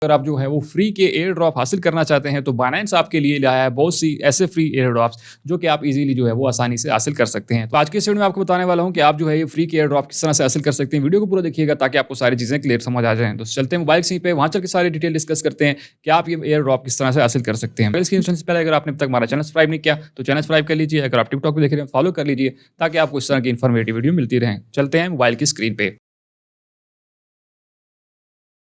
अगर आप जो है वो फ्री के एयर ड्रॉप हासिल करना चाहते हैं तो बाइनेंस आपके लिए लाया है बहुत सी ऐसे फ्री एयर ड्रॉप्स जो कि आप इजीली जो है वो आसानी से हासिल कर सकते हैं। तो आज के इस वीडियो में आपको बताने वाला हूं कि आप जो है ये फ्री के एयर ड्रॉप किस तरह से हासिल कर सकते हैं। वीडियो को पूरा देखिएगा ताकि आपको सारी चीजें क्लियर समझ आ जाएं। तो चलते हैं मोबाइल स्क्रीन पे, वहां चल के सारी डिटेल डिस्कस करते हैं कि आप ये एयर ड्रॉप किस तरह से हासिल कर सकते हैं। मोबाइल स्क्रीन से पहले अगर आपने अब तक हमारा चैनल सब्सक्राइब नहीं किया तो चैनल सब्सक्राइब कर लीजिए। अगर आप टिकटॉक पर देख रहे हैं फॉलो कर लीजिए ताकि आपको इस तरह की इन्फॉर्मेटिव वीडियो मिलती रहे। चलते हैं मोबाइल की स्क्रीन पे।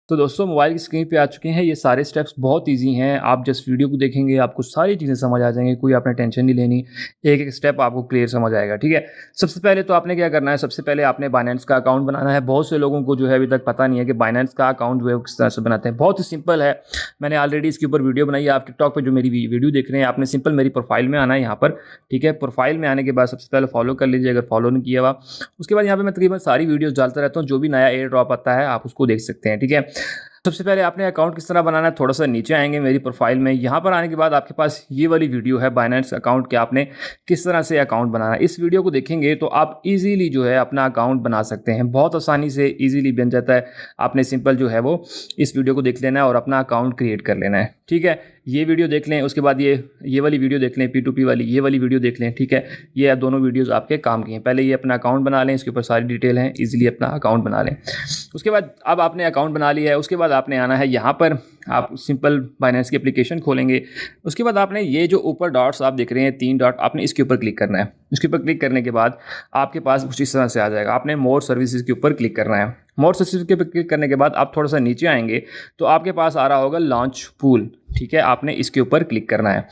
तो दोस्तों मोबाइल की स्क्रीन पे आ चुके हैं। ये सारे स्टेप्स बहुत इजी हैं। आप जस्ट वीडियो को देखेंगे आपको सारी चीज़ें समझ आ जाएंगी, कोई आपने टेंशन नहीं लेनी, एक एक स्टेप आपको क्लियर समझ आएगा। ठीक है, सबसे पहले तो आपने क्या करना है, सबसे पहले आपने बाइनेंस का अकाउंट बनाना है। बहुत से लोगों को जो है अभी तक पता नहीं है कि बाइनेंस का अकाउंट जो है वो किस तरह से बनाते हैं। बहुत ही सिंपल है, मैंने ऑलरेडी इसके ऊपर वीडियो बनाई है। आप टिकटॉक पर जो मेरी वीडियो देख रहे हैं, आपने सिंपल मेरी प्रोफाइल में आना है यहाँ पर। ठीक है, प्रोफाइल में आने के बाद सबसे पहले फॉलो कर लीजिए अगर फॉलो नहीं किया हुआ। उसके बाद यहाँ पे मैं तकरीबन सारी वीडियोस डालता रहता हूँ, जो भी नया एयर ड्रॉप आता है आप उसको देख सकते हैं। ठीक है, सबसे पहले आपने अकाउंट किस तरह बनाना है, थोड़ा सा नीचे आएंगे मेरी प्रोफाइल में। यहाँ पर आने के बाद आपके पास ये वाली वीडियो है बाइनेंस अकाउंट के आपने किस तरह से अकाउंट बनाना है। इस वीडियो को देखेंगे तो आप इजीली जो है अपना अकाउंट बना सकते हैं, बहुत आसानी से इजीली बन जाता है। आपने सिंपल जो है वो इस वीडियो को देख लेना है और अपना अकाउंट क्रिएट कर लेना है। ठीक है, ये वीडियो देख लें, उसके बाद ये वाली वीडियो देख लें, P2P वाली ये वाली वीडियो देख लें। ठीक है, ये दोनों वीडियोस आपके काम की हैं। पहले ये अपना अकाउंट बना लें, इसके ऊपर सारी डिटेल हैं, इजीली अपना अकाउंट बना लें। उसके बाद अब आपने अकाउंट बना लिया है, उसके बाद आपने आना है यहाँ पर, आप सिंपल बाइनेंस की एप्लीकेशन खोलेंगे। उसके बाद आपने ये जो ऊपर डॉट्स आप देख रहे हैं 3 डॉट, आपने इसके ऊपर क्लिक करना है। इसके ऊपर क्लिक करने के बाद आपके पास कुछ इस तरह से आ जाएगा। आपने मोर सर्विसेज के ऊपर क्लिक करना है। मोर सर्विसेज के ऊपर क्लिक करने के बाद आप थोड़ा सा नीचे आएंगे तो आपके पास आ रहा होगा लॉन्च पूल। ठीक है, आपने इसके ऊपर क्लिक करना है।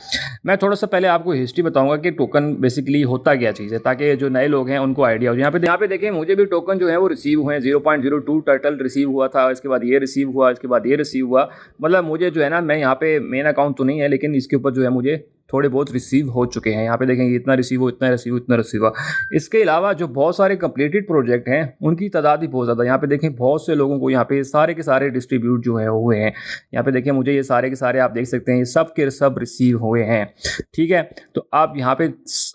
मैं थोड़ा सा पहले आपको हिस्ट्री बताऊंगा कि टोकन बेसिकली होता क्या चीज़ है, ताकि जो नए लोग हैं उनको आइडिया हो। यहाँ पे देखें, मुझे भी टोकन जो है वो रिसीव हुए हैं। 0.02 टर्टल रिसीव हुआ था, इसके बाद ये रिसीव हुआ, इसके बाद ये रिसीव हुआ। मतलब मुझे जो है ना, मैं यहाँ पे मेन अकाउंट तो नहीं है लेकिन इसके ऊपर जो है मुझे थोड़े बहुत रिसीव हो चुके हैं। यहाँ पे देखेंगे इतना रिसीव हो, इतना रिसीव, इतना रिसीव हुआ। इसके अलावा जो बहुत सारे कंप्लीटेड प्रोजेक्ट हैं उनकी तादाद ही बहुत ज़्यादा। यहाँ पे देखें बहुत से लोगों को यहाँ पे सारे के सारे डिस्ट्रीब्यूट जो है हुए हैं। यहाँ पे देखें मुझे ये सारे के सारे आप देख सकते हैं, ये सब के सब रिसीव हुए हैं। ठीक है, तो आप यहाँ पे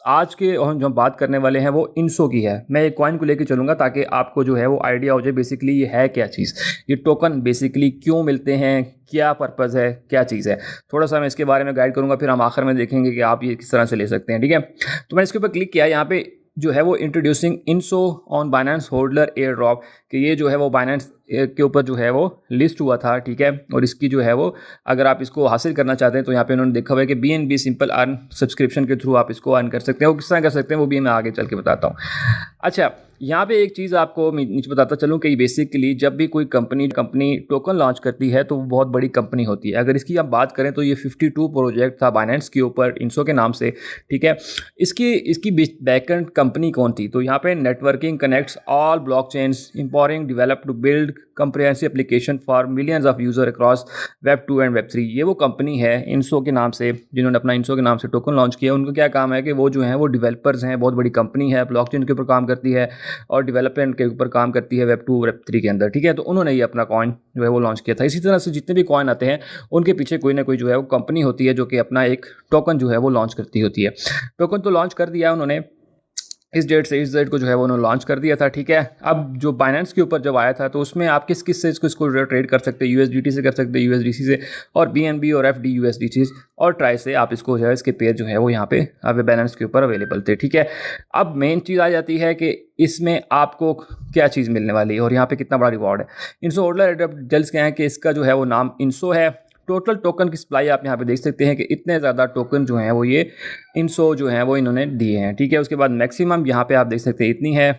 आज के जो हम बात करने वाले हैं वो इनसो की है। मैं एक कॉइन को लेकर चलूँगा ताकि आपको जो है वो आइडिया हो जाए बेसिकली ये है क्या चीज़, ये टोकन बेसिकली क्यों मिलते हैं, क्या पर्पज़ है, क्या चीज़ है। थोड़ा सा मैं इसके बारे में गाइड करूँगा, फिर हम आखिर में देखेंगे कि आप ये किस तरह से ले सकते हैं। ठीक है, तो मैंने इसके ऊपर क्लिक किया। यहाँ पे जो है वो introducing INSO on Binance holder air drop, कि ये जो है वो बाइनेंस के ऊपर जो है वो लिस्ट हुआ था। ठीक है, और इसकी जो है वो अगर आप इसको हासिल करना चाहते हैं तो यहाँ पे उन्होंने देखा हुआ है कि BNB सिंपल अर्न सब्सक्रिप्शन के थ्रू आप इसको अर्न कर सकते हैं। वो किस तरह कर सकते हैं वो भी मैं आगे चल के बताता हूँ। अच्छा, यहाँ पे एक चीज़ आपको नीचे बताता चलूँ कि बेसिकली जब भी कोई कंपनी टोकन लॉन्च करती है तो वो बहुत बड़ी कंपनी होती है। अगर इसकी आप बात करें तो ये 52 प्रोजेक्ट था बाइनेंस के ऊपर इनसो के नाम से। ठीक है, इसकी बैकएंड कंपनी कौन थी, तो यहाँ पे networking connects all blockchains empowering develop to build comprehensive application for millions of user across web 2 and web 3। ये वो कंपनी है इनसो के नाम से, जिन्होंने अपना इनसो के नाम से टोकन लॉन्च किया। उनका क्या काम है कि वो जो है वो डेवलपर्स हैं, बहुत बड़ी कंपनी है, ब्लॉकचेन के ऊपर काम करती है और डेवलपमेंट के ऊपर काम करती है वेब 2 वेब 3 के अंदर। ठीक है, तो उन्होंने ये अपना कॉइन जो है वो लॉन्च किया था। इसी तरह से जितने भी कॉइन आते हैं उनके पीछे कोई ना कोई जो है वो कंपनी होती है जो कि अपना एक टोकन जो है वो लॉन्च करती होती है। टोकन तो लॉन्च कर दिया उन्होंने, इस डेट से इस डेट को जो है वो उन्होंने लॉन्च कर दिया था। ठीक है, अब जो बाइनेंस के ऊपर जब आया था तो उसमें आप किस किस से इसको ट्रेड कर सकते हैं, USDT से कर सकते हैं, USDC से, और BNB और FDUSDT और ट्राई से आप इसको जो है इसके पेयर जो है वो यहाँ पे बाइनेंस के ऊपर अवेलेबल थे। ठीक है, अब मेन चीज़ आ जाती है कि इसमें आपको क्या चीज़ मिलने वाली है और यहाँ पे कितना बड़ा रिवॉर्ड है। इनसो होल्डर डिटेल्स क्या है कि इसका जो है वो नाम इनसो है। टोटल टोकन की सप्लाई आप यहाँ पे देख सकते हैं कि इतने ज़्यादा टोकन जो हैं वो ये इनसो जो हैं वो इन्होंने दिए हैं। ठीक है, उसके बाद मैक्सिमम यहाँ पे आप देख सकते हैं इतनी है,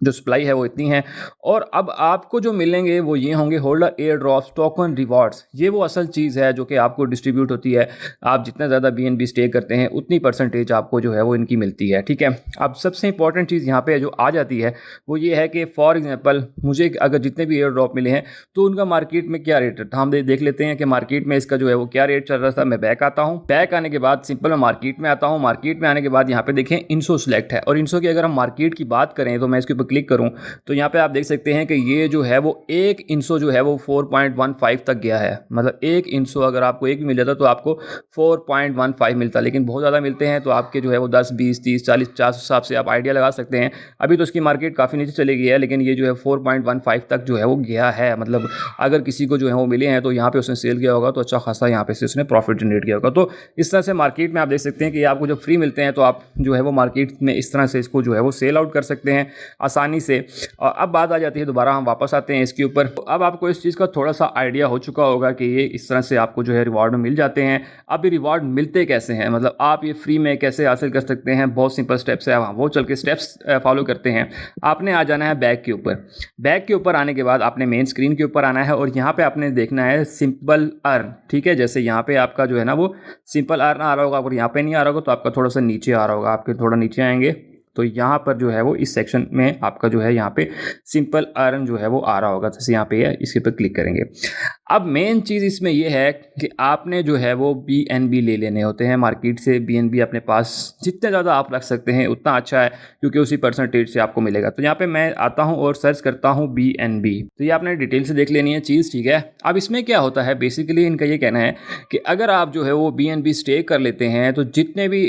जो सप्लाई है वो इतनी है। और अब आपको जो मिलेंगे वो ये होंगे holder air drops token rewards. ये वो असल चीज़ है जो कि आपको डिस्ट्रीब्यूट होती है। आप जितना ज़्यादा BNB स्टे करते हैं उतनी परसेंटेज आपको जो है वो इनकी मिलती है। ठीक है, अब सबसे इंपॉर्टेंट चीज़ यहाँ पे जो आ जाती है वो ये है कि फॉर एग्जांपल मुझे अगर जितने भी एयर ड्रॉप मिले हैं तो उनका मार्केट में क्या रेट था, हम देख लेते हैं कि मार्केट में इसका जो है वो क्या रेट चल रहा था। मैं बैक आता हूँ, बैक आने के बाद सिंपल मैं मार्केट में आता हूँ। मार्केट में आने के बाद यहाँ पे देखें इनसो सिलेक्ट है, और इनसो की अगर हम मार्केट की बात करें तो मैं इसके ऊपर ऊपर क्लिक करूँ तो यहाँ पे आप देख सकते हैं कि ये जो है वो 1 इंसो जो है वो 4.15 तक गया है। मतलब 1 इंसो अगर आपको एक भी मिल जाता तो आपको 4.15 मिलता, लेकिन बहुत ज़्यादा मिलते हैं तो आपके जो है वो 10, 20, 30, 40, 50 हिसाब से आप आइडिया लगा सकते हैं। अभी तो इसकी मार्केट काफ़ी नीचे चली गई है, लेकिन ये जो है 4.15 तक जो है वो गया है। मतलब अगर किसी को जो है वो मिले हैं तो यहाँ पे उसने सेल किया होगा तो अच्छा खासा यहाँ पे से उसने प्रॉफिट जनरेट किया होगा। तो इस तरह से मार्केट में आप देख सकते हैं कि आपको जब फ्री मिलते हैं तो आप जो है वो मार्केट में इस तरह से इसको जो है वो सेल आउट कर सकते हैं आसानी से। और अब बात आ जाती है, दोबारा हम वापस आते हैं इसके ऊपर। तो अब आपको इस चीज़ का थोड़ा सा आइडिया हो चुका होगा कि ये इस तरह से आपको जो है रिवॉर्ड मिल जाते हैं। अब ये रिवॉर्ड मिलते कैसे हैं, मतलब आप ये फ्री में कैसे हासिल कर सकते हैं, बहुत सिंपल स्टेप्स है, वो चल के स्टेप्स फॉलो करते हैं। आपने आ जाना है बैक के ऊपर। बैक के ऊपर आने के बाद आपने मेन स्क्रीन के ऊपर आना है और यहाँ पे आपने देखना है सिंपल अर्न। ठीक है, जैसे यहाँ पे आपका जो है ना वो सिंपल अर्न आ रहा होगा, अगर यहाँ पे नहीं आ रहा होगा तो आपका थोड़ा सा नीचे आ रहा होगा। आपके थोड़ा नीचे आएंगे तो यहाँ पर जो है वो इस सेक्शन में आपका जो है यहाँ पे सिंपल अर्न जो है वो आ रहा होगा, जैसे यहाँ पे है, इसके ऊपर क्लिक करेंगे। अब मेन चीज़ इसमें ये है कि आपने जो है वो BNB ले लेने होते हैं मार्केट से। BNB अपने पास जितने ज़्यादा आप रख सकते हैं उतना अच्छा है, क्योंकि उसी परसेंटेज से आपको मिलेगा। तो यहाँ पे मैं आता हूँ और सर्च करता हूँ BNB, तो ये आपने डिटेल से देख लेनी है चीज़, ठीक है। अब इसमें क्या होता है, बेसिकली इनका ये कहना है कि अगर आप जो है वो BNB स्टेक कर लेते हैं तो जितने भी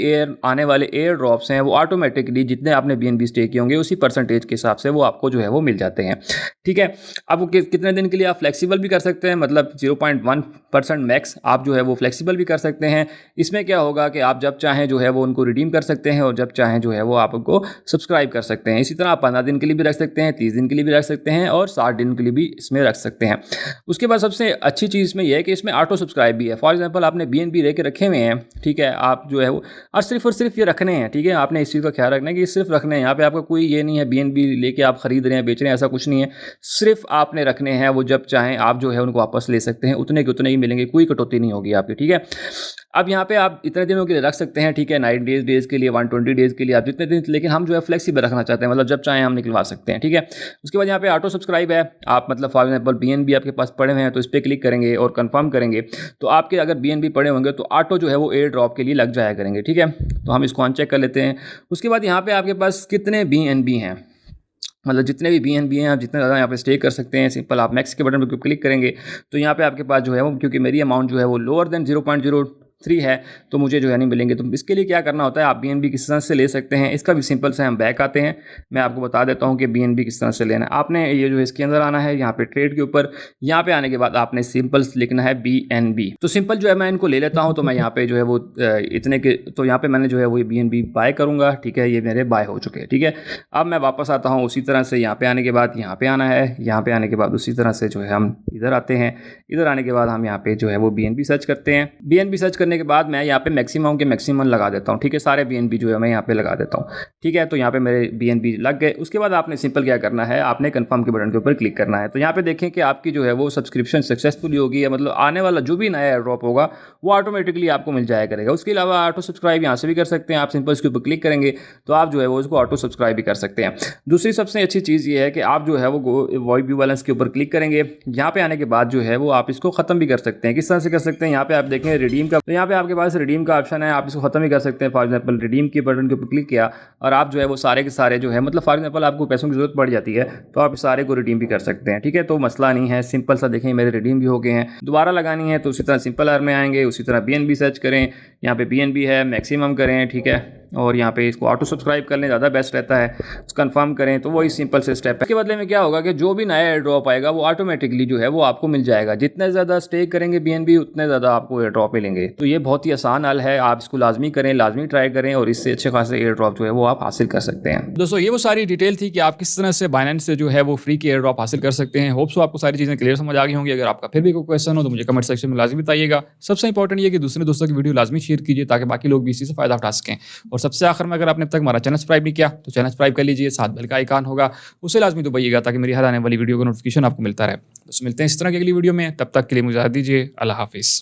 आने वाले एयर ड्रॉप्स हैं वो ऑटोमेटिकली जितने आपने BNB स्टेक किए होंगे उसी परसेंटेज के हिसाब से वो आपको जो है वो मिल जाते हैं, ठीक है। अब वो कितने दिन के लिए आप फ्लेक्सिबल भी कर सकते हैं, मतलब 0.1% मैक्स आप जो है वो फ्लेक्सिबल भी कर सकते हैं। इसमें क्या होगा कि आप जब चाहें जो है वो उनको रिडीम कर सकते हैं और जब चाहें जो है वो आप उनको सब्सक्राइब कर सकते हैं। इसी तरह आप 15 दिन के लिए भी रख सकते हैं, 30 दिन के लिए भी रख सकते हैं और 60 दिन के लिए भी इसमें रख सकते हैं। उसके बाद सबसे अच्छी चीज़ इसमें यह है कि इसमें ऑटो सब्सक्राइब भी है। फॉर एग्जाम्पल आपने BNB लेके रखे हुए हैं, ठीक है, आप जो है वो और सिर्फ ये रखने हैं, ठीक है। आपने इस चीज़ का ख्याल रखना है कि सिर्फ रखने हैं, यहाँ पे आपका कोई ये नहीं है BNB लेके आप खरीद रहे हैं बेच रहे हैं, ऐसा कुछ नहीं है। सिर्फ आपने रखने हैं, वो जब चाहें आप जो है उनको वापस ले सकते हैं, उतने के उतने ही मिलेंगे, कोई कटौती नहीं होगी आपकी, ठीक है। अब यहाँ पे आप इतने दिनों के लिए रख सकते हैं, ठीक है, 90 डेज़ के लिए, 120 डेज़ के लिए, आप जितने दिन, लेकिन हम जो है फ्लेक्सिबल रखना चाहते हैं, मतलब जब चाहें हम निकलवा सकते हैं, ठीक है। उसके बाद यहाँ पे ऑटो सब्सक्राइब है। आप मतलब फॉर एग्जाम्पल BNB आपके पास पड़े हुए हैं तो इस पर क्लिक करेंगे और कंफर्म करेंगे तो आपके अगर BNB पड़े होंगे तो ऑटो जो है वो एयर ड्रॉप के लिए लग जाया करेंगे, ठीक है। तो हम इसको अनचेक कर लेते हैं। उसके बाद यहाँ पे आपके पास कितने BNB हैं, मतलब जितने भी BNB हैं आप जितना ज़्यादा यहाँ पे स्टे कर सकते हैं। सिंपल आप मैक्स के बटन पर क्लिक करेंगे तो यहाँ पे आपके पास जो है वो, क्योंकि मेरी अमाउंट जो है वो लोअर देन 0.03 है तो मुझे जो है नहीं मिलेंगे। तो इसके लिए क्या करना होता है, आप BNB किस तरह से ले सकते हैं, इसका भी सिंपल से हम बैक आते हैं। मैं आपको बता देता हूँ कि BNB किस तरह से लेना है। आपने ये जो है इसके अंदर आना है, यहाँ पे ट्रेड के ऊपर, यहाँ पे आने के बाद आपने सिंपल लिखना है BNB। तो सिंपल जो है मैं इनको ले लेता हूँ, तो मैं यहाँ पे जो है वो इतने के, तो यहाँ पे मैंने जो है वो BNB बाय करूँगा, ठीक है। ये मेरे बाय हो चुके हैं, ठीक है। अब मैं वापस आता हूँ उसी तरह से, यहाँ पे आने के बाद यहाँ पे आना है, यहाँ पे आने के बाद उसी तरह से जो है हम इधर आते हैं। इधर आने के बाद हम यहाँ पे जो है वो BNB सर्च करते हैं। BNB सर्च करने के बाद मैं यहाँ पे मैक्सिमम के मैक्सिमम लगा देता हूँ, ठीक है। सारे BNB जो है मैं यहाँ पे लगा देता हूँ, ठीक है। तो यहाँ पे मेरे BNB लग गए। उसके बाद आपने सिंपल क्या करना है, आपने कंफर्म के बटन के ऊपर क्लिक करना है। तो यहाँ पे देखें कि आपकी जो है वो सब्सक्रिप्शन सक्सेसफुली होगी है, मतलब आने वाला जो भी नया एयर ड्रॉप होगा वो ऑटोमेटिकली आपको मिल जाया करेगा। उसके अलावा ऑटो सब्सक्राइब यहाँ से भी कर सकते हैं। आप सिंपल इसके ऊपर क्लिक करेंगे तो आप जो है वो उसको ऑटो सब्सक्राइब भी कर सकते हैं। दूसरी सबसे अच्छी चीज़ ये है कि आप जो है वो वॉइस व्यू बैलेंस के ऊपर क्लिक करेंगे। यहाँ पे आने के बाद जो है वो आप इसको खत्म भी कर सकते हैं। किस तरह से कर सकते हैं, यहाँ पे आप देखें रिडीम का, तो यहाँ पे आपके पास रिडीम का ऑप्शन है, आप इसको खत्म भी कर सकते हैं। फॉर एग्जांपल रिडीम के बटन के ऊपर क्लिक किया और आप जो है वो सारे के सारे जो है, मतलब फॉर एग्जांपल आपको पैसों की जरूरत पड़ जाती है तो आप सारे को रिडीम भी कर सकते हैं, ठीक है। तो मसला नहीं है, सिंपल सा देखें मेरे रिडीम भी हो गए हैं। दोबारा लगानी है तो उसी तरह सिंपल अर्न में आएंगे, उसी तरह BNB सर्च करें, यहाँ पे BNB है, मैक्सिमम करें, ठीक है। और यहाँ पे इसको ऑटो सब्सक्राइब कर लें, ज़्यादा बेस्ट रहता है। कंफर्म करें तो वही सिंपल से स्टेप है। इसके बदले में क्या होगा कि जो भी नया एयर ड्रॉप आएगा वो ऑटोमेटिकली जो है वो आपको मिल जाएगा। जितने ज़्यादा स्टे करेंगे BNB उतने ज़्यादा आपको एयर ड्रॉप मिलेंगे। तो ये बहुत ही आसान हल है, आप इसको लाजमी करें, लाजमी ट्राई करें और इससे अच्छे खासे एयर ड्रॉप जो है वो आप हासिल कर सकते हैं। दोस्तों ये वो सारी डिटेल थी कि आप किस तरह से बाइनेंस से जो है वो फ्री के एयर ड्रॉप हासिल कर सकते हैं। होप सो आपको सारी चीज़ें क्लियर समझ आ गई होंगी। अगर आपका फिर भी कोई क्वेश्चन हो तो मुझे कमेंट सेक्शन में लाजमी बताइएगा। सबसे इंपॉर्टेंट ये कि दूसरे दोस्तों की वीडियो लाजमी शेयर कीजिए ताकि बाकी लोग भी इसी से फायदा उठा सकें। और सबसे आखिर में, अगर आपने अब तक हमारा चैनल सब्सक्राइब नहीं किया तो चैनल सब्सक्राइब कर लीजिए, साथ बेल का आइकन होगा उसे लाजमी दबाइएगा ताकि मेरी हर आने वाली वीडियो का नोटिफिकेशन आपको मिलता रहे। तो मिलते हैं इस तरह की अगली वीडियो में, तब तक के लिए मुझे इजाज़त दीजिए। अल्लाह हाफिज़।